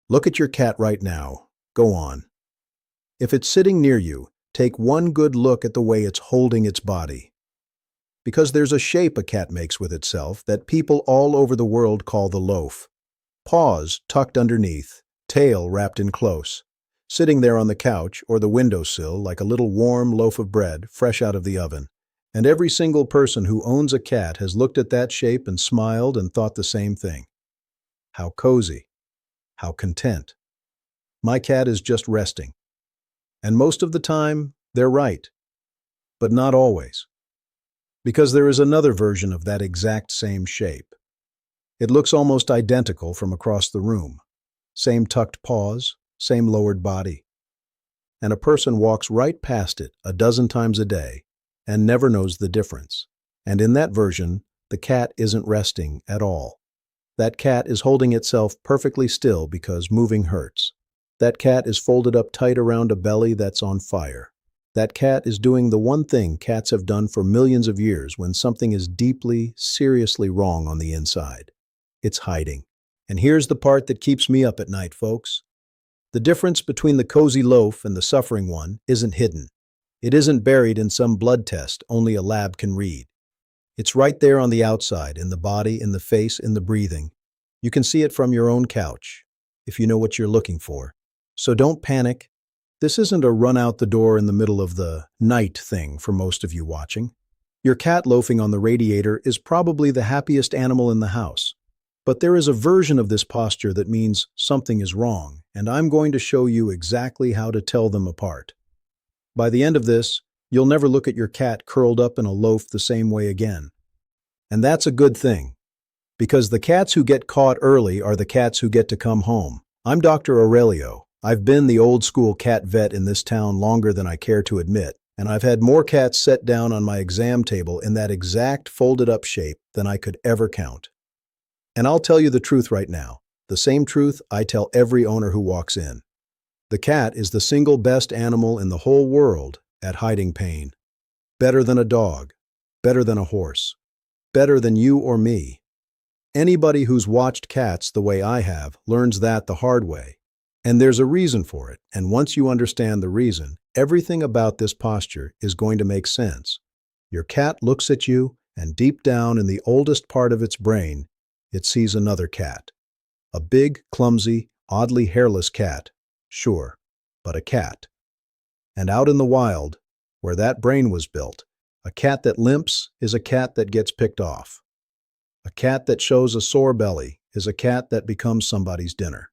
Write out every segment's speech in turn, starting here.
Look at your cat right now. Go on. If it's sitting near you, take one good look at the way it's holding its body. Because there's a shape a cat makes with itself that people all over the world call the loaf. Paws tucked underneath, tail wrapped in close. Sitting there on the couch or the windowsill like a little warm loaf of bread fresh out of the oven. And every single person who owns a cat has looked at that shape and smiled and thought the same thing. How cozy. How content. My cat is just resting. And most of the time, they're right. But not always. Because there is another version of that exact same shape. It looks almost identical from across the room. Same tucked paws, same lowered body. And a person walks right past it a dozen times a day and never knows the difference. And in that version, the cat isn't resting at all. That cat is holding itself perfectly still because moving hurts. That cat is folded up tight around a belly that's on fire. That cat is doing the one thing cats have done for millions of years when something is deeply, seriously wrong on the inside. It's hiding. And here's the part that keeps me up at night, folks. The difference between the cozy loaf and the suffering one isn't hidden. It isn't buried in some blood test only a lab can read. It's right there on the outside, in the body, in the face, in the breathing. You can see it from your own couch, if you know what you're looking for. So don't panic. This isn't a run out the door in the middle of the night thing for most of you watching. Your cat loafing on the radiator is probably the happiest animal in the house. But there is a version of this posture that means something is wrong, and I'm going to show you exactly how to tell them apart. By the end of this, you'll never look at your cat curled up in a loaf the same way again. And that's a good thing, because the cats who get caught early are the cats who get to come home. I'm Dr. Aurelio. I've been the old-school cat vet in this town longer than I care to admit, and I've had more cats set down on my exam table in that exact folded-up shape than I could ever count. And I'll tell you the truth right now, the same truth I tell every owner who walks in. The cat is the single best animal in the whole world at hiding pain. Better than a dog, better than a horse, better than you or me. Anybody who's watched cats the way I have learns that the hard way. And there's a reason for it, and once you understand the reason, everything about this posture is going to make sense. Your cat looks at you, and deep down in the oldest part of its brain, it sees another cat. A big, clumsy, oddly hairless cat. Sure, but a cat. And out in the wild, where that brain was built, a cat that limps is a cat that gets picked off. A cat that shows a sore belly is a cat that becomes somebody's dinner.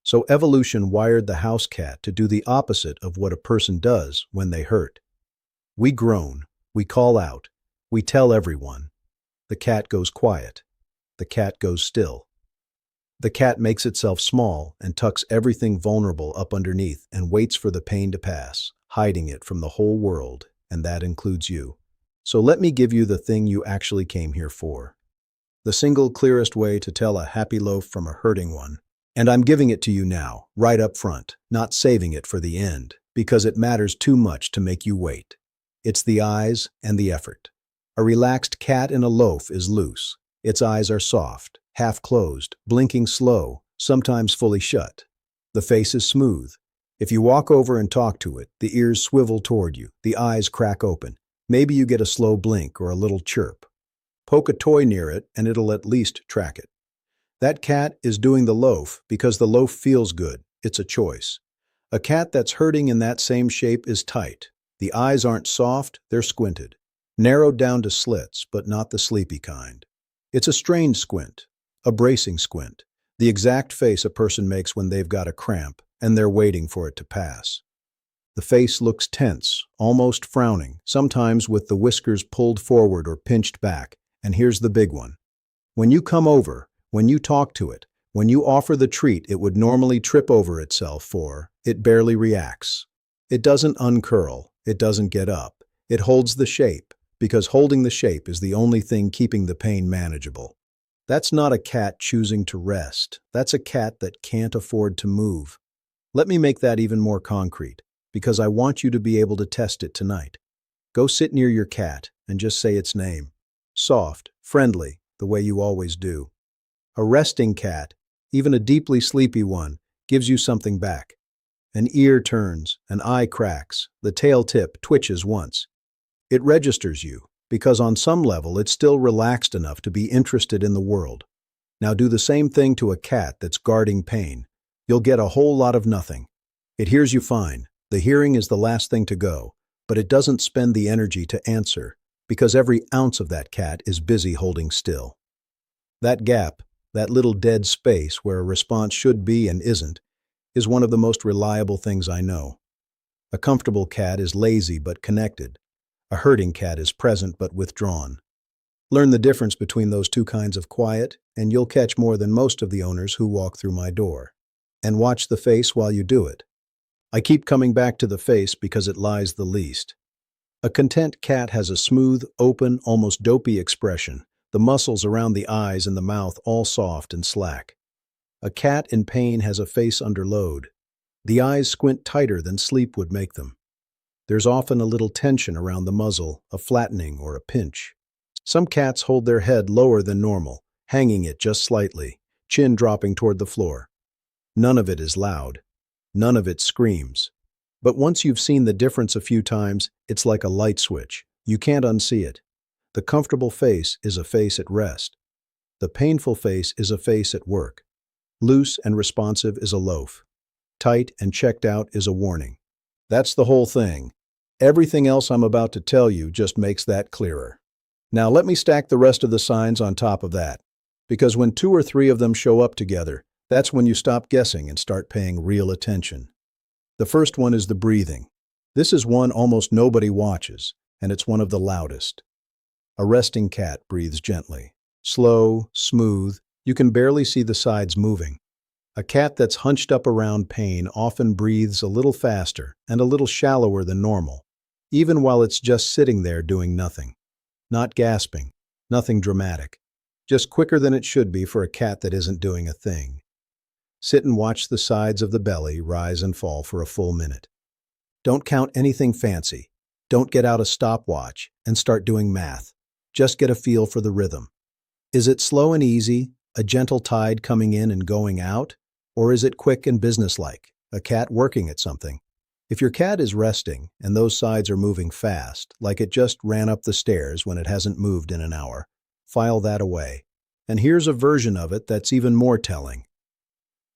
So evolution wired the house cat to do the opposite of what a person does when they hurt. We groan, we call out, we tell everyone. The cat goes quiet. The cat goes still. The cat makes itself small and tucks everything vulnerable up underneath and waits for the pain to pass, hiding it from the whole world, and that includes you. So let me give you the thing you actually came here for. The single clearest way to tell a happy loaf from a hurting one. And I'm giving it to you now, right up front, not saving it for the end, because it matters too much to make you wait. It's the eyes and the effort. A relaxed cat in a loaf is loose. Its eyes are soft, half closed, blinking slow, sometimes fully shut. The face is smooth. If you walk over and talk to it, the ears swivel toward you, the eyes crack open. Maybe you get a slow blink or a little chirp. Poke a toy near it and it'll at least track it. That cat is doing the loaf because the loaf feels good. It's a choice. A cat that's hurting in that same shape is tight. The eyes aren't soft, they're squinted. Narrowed down to slits, but not the sleepy kind. It's a strained squint, a bracing squint, the exact face a person makes when they've got a cramp and they're waiting for it to pass. The face looks tense, almost frowning, sometimes with the whiskers pulled forward or pinched back. And here's the big one. When you come over, when you talk to it, when you offer the treat it would normally trip over itself for, it barely reacts. It doesn't uncurl, it doesn't get up. It holds the shape, because holding the shape is the only thing keeping the pain manageable. That's not a cat choosing to rest. That's a cat that can't afford to move. Let me make that even more concrete, because I want you to be able to test it tonight. Go sit near your cat and just say its name. Soft, friendly, the way you always do. A resting cat, even a deeply sleepy one, gives you something back. An ear turns, an eye cracks, the tail tip twitches once. It registers you, because on some level it's still relaxed enough to be interested in the world. Now do the same thing to a cat that's guarding pain. You'll get a whole lot of nothing. It hears you fine. The hearing is the last thing to go, but it doesn't spend the energy to answer, because every ounce of that cat is busy holding still. That gap, that little dead space where a response should be and isn't, is one of the most reliable things I know. A comfortable cat is lazy but connected. A herding cat is present but withdrawn. Learn the difference between those two kinds of quiet, and you'll catch more than most of the owners who walk through my door. And watch the face while you do it. I keep coming back to the face because it lies the least. A content cat has a smooth, open, almost dopey expression, the muscles around the eyes and the mouth all soft and slack. A cat in pain has a face under load. The eyes squint tighter than sleep would make them. There's often a little tension around the muzzle, a flattening or a pinch. Some cats hold their head lower than normal, hanging it just slightly, chin dropping toward the floor. None of it is loud. None of it screams. But once you've seen the difference a few times, it's like a light switch. You can't unsee it. The comfortable face is a face at rest. The painful face is a face at work. Loose and responsive is a loaf. Tight and checked out is a warning. That's the whole thing. Everything else I'm about to tell you just makes that clearer. Now let me stack the rest of the signs on top of that. Because when 2 or 3 of them show up together, that's when you stop guessing and start paying real attention. The first one is the breathing. This is one almost nobody watches, and it's one of the loudest. A resting cat breathes gently. Slow, smooth, you can barely see the sides moving. A cat that's hunched up around pain often breathes a little faster and a little shallower than normal, even while it's just sitting there doing nothing. Not gasping, nothing dramatic, just quicker than it should be for a cat that isn't doing a thing. Sit and watch the sides of the belly rise and fall for a full minute. Don't count anything fancy. Don't get out a stopwatch and start doing math. Just get a feel for the rhythm. Is it slow and easy, a gentle tide coming in and going out? Or is it quick and businesslike, a cat working at something? If your cat is resting and those sides are moving fast, like it just ran up the stairs when it hasn't moved in an hour, file that away. And here's a version of it that's even more telling.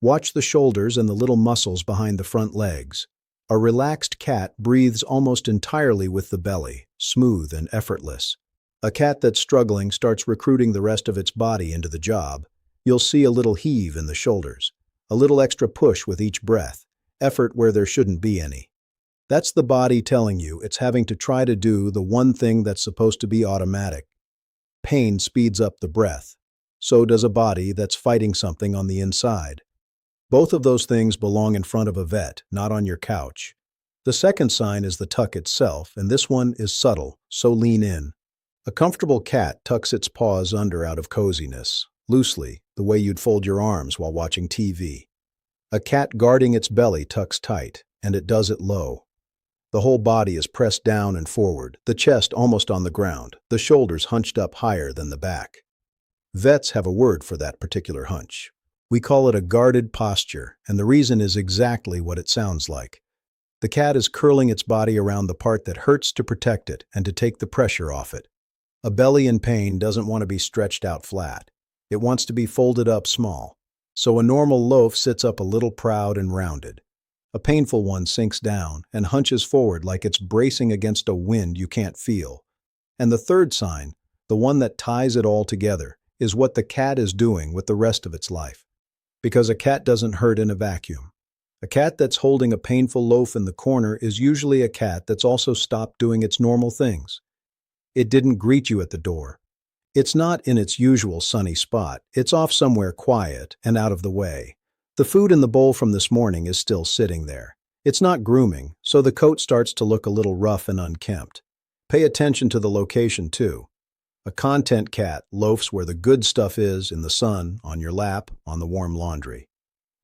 Watch the shoulders and the little muscles behind the front legs. A relaxed cat breathes almost entirely with the belly, smooth and effortless. A cat that's struggling starts recruiting the rest of its body into the job. You'll see a little heave in the shoulders, a little extra push with each breath, effort where there shouldn't be any. That's the body telling you it's having to try to do the one thing that's supposed to be automatic. Pain speeds up the breath. So does a body that's fighting something on the inside. Both of those things belong in front of a vet, not on your couch. The second sign is the tuck itself, and this one is subtle, so lean in. A comfortable cat tucks its paws under out of coziness, loosely, the way you'd fold your arms while watching TV. A cat guarding its belly tucks tight, and it does it low. The whole body is pressed down and forward, the chest almost on the ground, the shoulders hunched up higher than the back. Vets have a word for that particular hunch. We call it a guarded posture, and the reason is exactly what it sounds like. The cat is curling its body around the part that hurts to protect it and to take the pressure off it. A belly in pain doesn't want to be stretched out flat. It wants to be folded up small. So a normal loaf sits up a little proud and rounded. A painful one sinks down and hunches forward like it's bracing against a wind you can't feel. And the third sign, the one that ties it all together, is what the cat is doing with the rest of its life. Because a cat doesn't hurt in a vacuum. A cat that's holding a painful loaf in the corner is usually a cat that's also stopped doing its normal things. It didn't greet you at the door. It's not in its usual sunny spot. It's off somewhere quiet and out of the way. The food in the bowl from this morning is still sitting there. It's not grooming, so the coat starts to look a little rough and unkempt. Pay attention to the location, too. A content cat loafs where the good stuff is, in the sun, on your lap, on the warm laundry.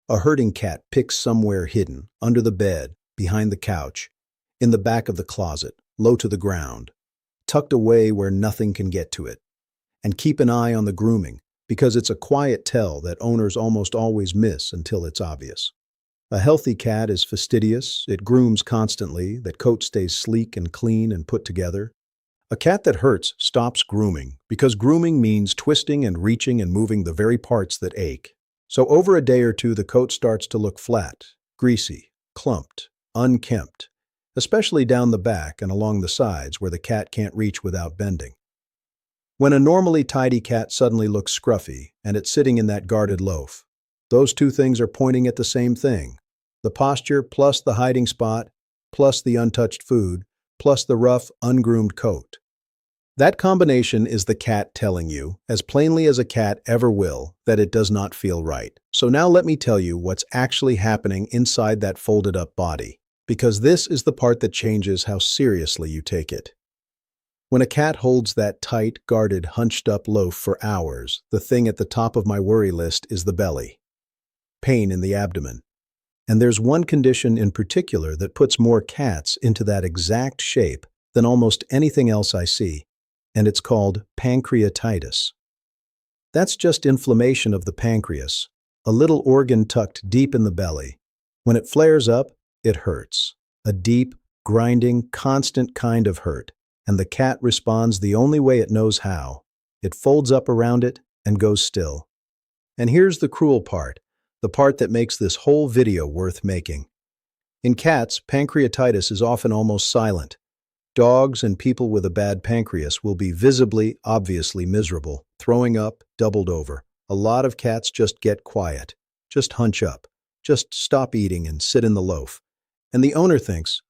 A herding cat picks somewhere hidden, under the bed, behind the couch, in the back of the closet, low to the ground, tucked away where nothing can get to it. And keep an eye on the grooming, because it's a quiet tell that owners almost always miss until it's obvious. A healthy cat is fastidious, it grooms constantly, that coat stays sleek and clean and put together. A cat that hurts stops grooming, because grooming means twisting and reaching and moving the very parts that ache. So over a day or two, the coat starts to look flat, greasy, clumped, unkempt, especially down the back and along the sides where the cat can't reach without bending. When a normally tidy cat suddenly looks scruffy and it's sitting in that guarded loaf, those two things are pointing at the same thing. The posture plus the hiding spot, plus the untouched food, plus the rough, ungroomed coat. That combination is the cat telling you, as plainly as a cat ever will, that it does not feel right. So now let me tell you what's actually happening inside that folded-up body, because this is the part that changes how seriously you take it. When a cat holds that tight, guarded, hunched-up loaf for hours, the thing at the top of my worry list is the belly. Pain in the abdomen. And there's one condition in particular that puts more cats into that exact shape than almost anything else I see, and it's called pancreatitis. That's just inflammation of the pancreas, a little organ tucked deep in the belly. When it flares up, it hurts. A deep, grinding, constant kind of hurt, and the cat responds the only way it knows how. It folds up around it and goes still. And here's the cruel part, the part that makes this whole video worth making. In cats, pancreatitis is often almost silent. Dogs and people with a bad pancreas will be visibly, obviously miserable, throwing up, doubled over. A lot of cats just get quiet, just hunch up, just stop eating and sit in the loaf. And the owner thinks,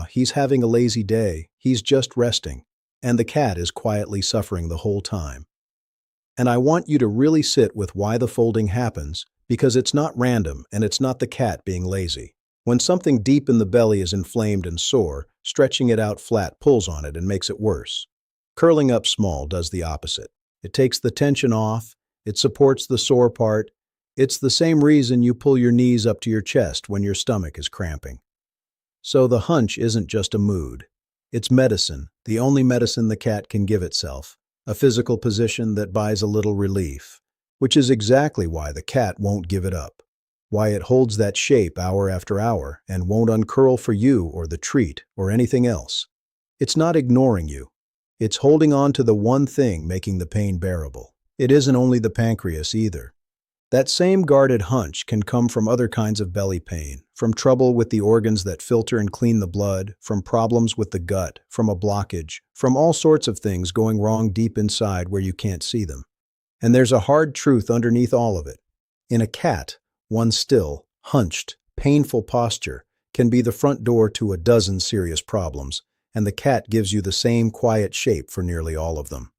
he's having a lazy day, he's just resting. And the cat is quietly suffering the whole time. And I want you to really sit with why the folding happens, because it's not random and it's not the cat being lazy. When something deep in the belly is inflamed and sore, stretching it out flat pulls on it and makes it worse. Curling up small does the opposite. It takes the tension off, it supports the sore part. It's the same reason you pull your knees up to your chest when your stomach is cramping. So the hunch isn't just a mood. It's medicine, the only medicine the cat can give itself, a physical position that buys a little relief, which is exactly why the cat won't give it up, why it holds that shape hour after hour and won't uncurl for you or the treat or anything else. It's not ignoring you. It's holding on to the one thing making the pain bearable. It isn't only the pancreas either. That same guarded hunch can come from other kinds of belly pain, from trouble with the organs that filter and clean the blood, from problems with the gut, from a blockage, from all sorts of things going wrong deep inside where you can't see them. And there's a hard truth underneath all of it. In a cat, one still, hunched, painful posture can be the front door to a dozen serious problems, and the cat gives you the same quiet shape for nearly all of them.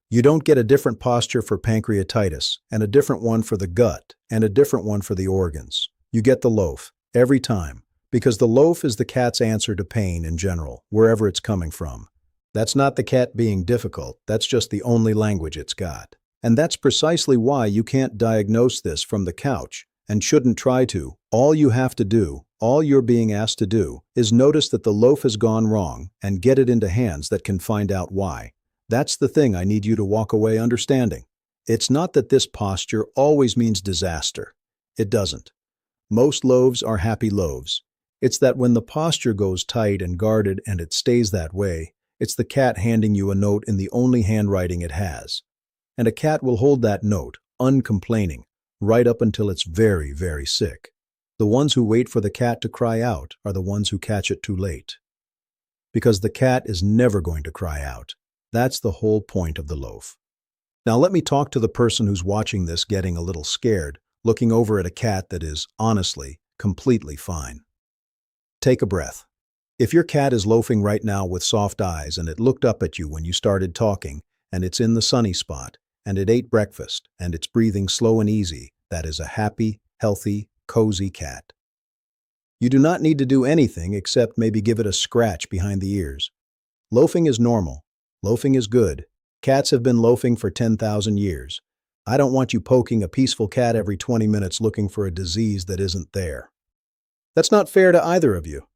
You don't get a different posture for pancreatitis, and a different one for the gut, and a different one for the organs. You get the loaf, every time, because the loaf is the cat's answer to pain in general, wherever it's coming from. That's not the cat being difficult, that's just the only language it's got. And that's precisely why you can't diagnose this from the couch, and shouldn't try to. All you have to do, all you're being asked to do, is notice that the loaf has gone wrong and get it into hands that can find out why. That's the thing I need you to walk away understanding. It's not that this posture always means disaster. It doesn't. Most loaves are happy loaves. It's that when the posture goes tight and guarded and it stays that way, it's the cat handing you a note in the only handwriting it has. And a cat will hold that note, uncomplaining, right up until it's very, very sick. The ones who wait for the cat to cry out are the ones who catch it too late. Because the cat is never going to cry out. That's the whole point of the loaf. Now let me talk to the person who's watching this getting a little scared, looking over at a cat that is, honestly, completely fine. Take a breath. If your cat is loafing right now with soft eyes and it looked up at you when you started talking, and it's in the sunny spot, and it ate breakfast, and it's breathing slow and easy, that is a happy, healthy, cozy cat. You do not need to do anything except maybe give it a scratch behind the ears. Loafing is normal. Loafing is good. Cats have been loafing for 10,000 years. I don't want you poking a peaceful cat every 20 minutes looking for a disease that isn't there. That's not fair to either of you.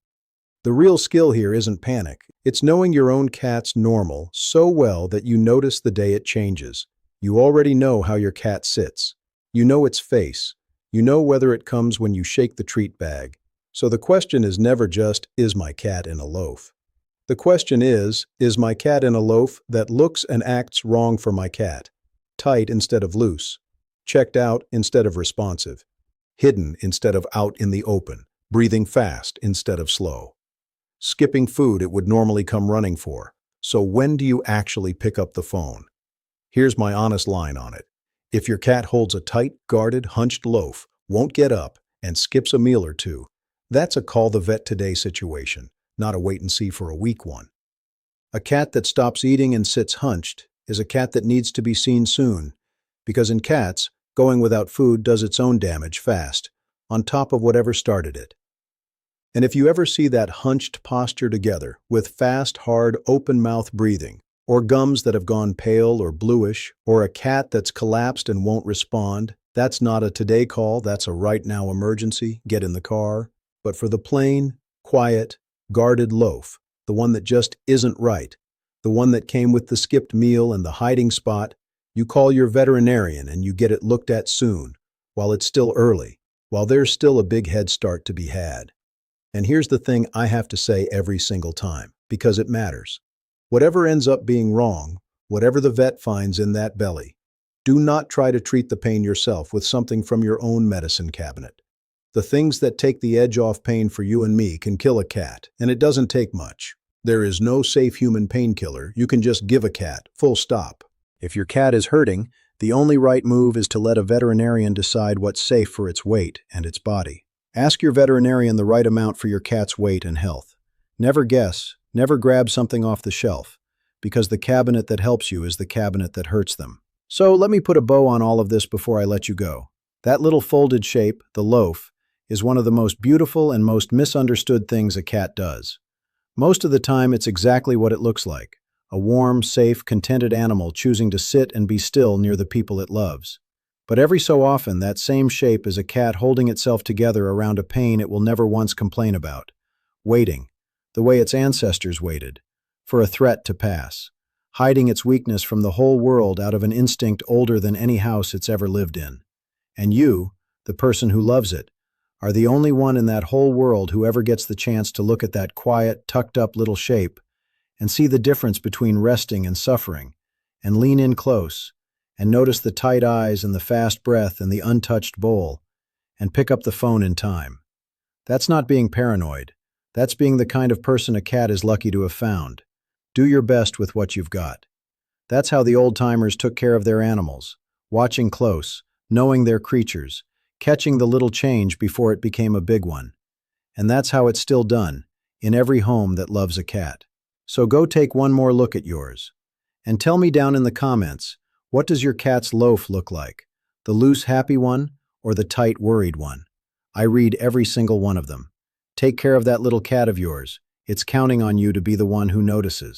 The real skill here isn't panic. It's knowing your own cat's normal so well that you notice the day it changes. You already know how your cat sits. You know its face. You know whether it comes when you shake the treat bag. So the question is never just, is my cat in a loaf? The question is my cat in a loaf that looks and acts wrong for my cat? Tight instead of loose, checked out instead of responsive, hidden instead of out in the open, breathing fast instead of slow, skipping food it would normally come running for. So when do you actually pick up the phone? Here's my honest line on it. If your cat holds a tight, guarded, hunched loaf, won't get up, and skips a meal or two, that's a call the vet today situation, not a wait and see for a weak one. A cat that stops eating and sits hunched is a cat that needs to be seen soon, because in cats, going without food does its own damage fast, on top of whatever started it. And if you ever see that hunched posture together with fast, hard, open-mouth breathing, or gums that have gone pale or bluish, or a cat that's collapsed and won't respond, that's not a today call, that's a right now emergency, get in the car. But for the plain, quiet, guarded loaf, the one that just isn't right, the one that came with the skipped meal and the hiding spot, you call your veterinarian and you get it looked at soon, while it's still early, while there's still a big head start to be had. And here's the thing I have to say every single time, because it matters. Whatever ends up being wrong, whatever the vet finds in that belly, do not try to treat the pain yourself with something from your own medicine cabinet. The things that take the edge off pain for you and me can kill a cat, and it doesn't take much. There is no safe human painkiller you can just give a cat, full stop. If your cat is hurting, the only right move is to let a veterinarian decide what's safe for its weight and its body. Ask your veterinarian the right amount for your cat's weight and health. Never guess, never grab something off the shelf, because the cabinet that helps you is the cabinet that hurts them. So let me put a bow on all of this before I let you go. That little folded shape, the loaf, is one of the most beautiful and most misunderstood things a cat does. Most of the time, it's exactly what it looks like, a warm, safe, contented animal choosing to sit and be still near the people it loves. But every so often, that same shape is a cat holding itself together around a pain it will never once complain about, waiting, the way its ancestors waited, for a threat to pass, hiding its weakness from the whole world out of an instinct older than any house it's ever lived in. And you, the person who loves it, are the only one in that whole world who ever gets the chance to look at that quiet, tucked-up little shape and see the difference between resting and suffering, and lean in close, and notice the tight eyes and the fast breath and the untouched bowl, and pick up the phone in time. That's not being paranoid. That's being the kind of person a cat is lucky to have found. Do your best with what you've got. That's how the old-timers took care of their animals, watching close, knowing their creatures, catching the little change before it became a big one. And that's how it's still done, in every home that loves a cat. So go take one more look at yours. And tell me down in the comments, what does your cat's loaf look like? The loose, happy one, or the tight, worried one? I read every single one of them. Take care of that little cat of yours. It's counting on you to be the one who notices.